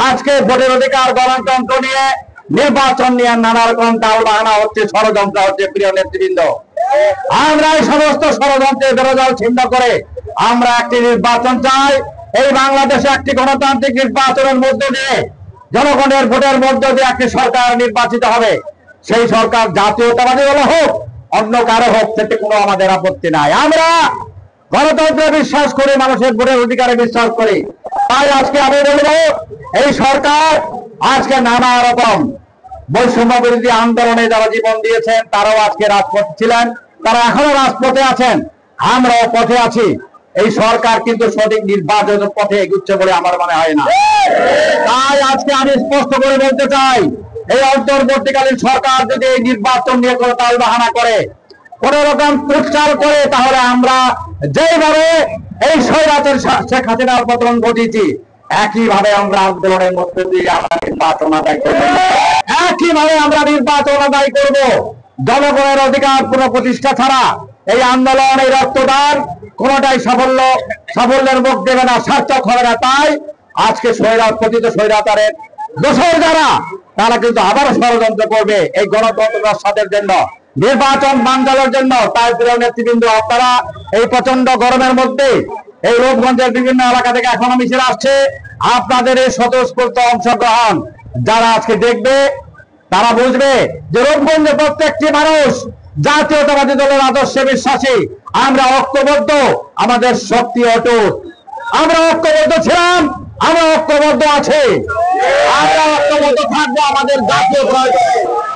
আজকে ভোটের অধিকার গণতন্ত্র নিয়ে নির্বাচন নিয়ে নানা রকম টাল বাহানা হচ্ছে, ষড়যন্ত্র হচ্ছে। প্রিয় নেতৃবৃন্দ, আমরা এই সমস্ত ষড়যন্ত্রের বেরোজাল ছিন্ন করে আমরা একটি নির্বাচন চাই। এই বাংলাদেশে একটি গণতান্ত্রিক নির্বাচনের মধ্য দিয়ে জনগণের ভোটের মধ্য দিয়ে একটি সরকার নির্বাচিত হবে। সেই সরকার জাতীয়তাবাদী হলে হোক, অন্য কারো হোক, সেটি কোনো আমাদের আপত্তি নাই। আমরা গণতন্ত্রে বিশ্বাস করি, মানুষের ভোটের অধিকারে বিশ্বাস করি। তাই আজকে আমি বলবো, এই সরকার আজকে নানা রকম বৈষম্য বিরোধী আন্দোলনে যারা জীবন দিয়েছেন তারাও আজকে রাজপথে ছিলেন, তারা এখনো রাজপথে আছেন, আমরাও পথে আছি। এই সরকার কিন্তু সঠিক নির্বাচনের পথে এগুচ্ছে বলে আমার মনে হয় না। তাই আজকে আমি স্পষ্ট করে বলতে চাই, এই অন্তর্বর্তীকালীন সরকার যদি এই নির্বাচন নিয়ে কোনো তালবাহানা করে, কোন রকম প্রচার করে, তাহলে আমরা যেইভাবে এই স্বৈরাচার শেখ হাসিনার পতন ঘটিয়েছি, একইভাবে আমরা আন্দোলনের মধ্যে দিয়ে আমরা নির্বাচন আদায় করবো। একইভাবে আমরা নির্বাচন আদায় করব। জনগণের অধিকার পুনঃ প্রতিষ্ঠা ছাড়া এই আন্দোলন, এই রক্তদান কোনটাই সাফল্যের মুখ দেবে না, সার্থক হবে না। তাই আজকে পতিত স্বৈরাচারের দোষর যারা, তারা কিন্তু আবারও ষড়যন্ত্র করবে এই গণতন্ত্র নস্যাতের জন্য, নির্বাচন বানচালের জন্য। তাই প্রিয় নেতৃবৃন্দ, আপনারা এই প্রচন্ড গরমের মধ্যে এই রূপগঞ্জের বিভিন্ন এলাকা থেকে এখনো মিছিল আসছে, আপনাদের এই স্বতঃস্ফূর্ত অংশগ্রহণ যারা আজকে দেখবে তারা বুঝবে যে রূপগঞ্জের প্রত্যেকটি মানুষ জাতীয়তাবাদী দলের আদর্শে বিশ্বাসী। আমরা ঐক্যবদ্ধ, আমাদের শক্তি অটুট। আমরা ঐক্যবদ্ধ ছিলাম, আমরা ঐক্যবদ্ধ আছি, আমরা ঐক্যবদ্ধ থাকবো আমাদের জাতীয় প্রয়োজনে।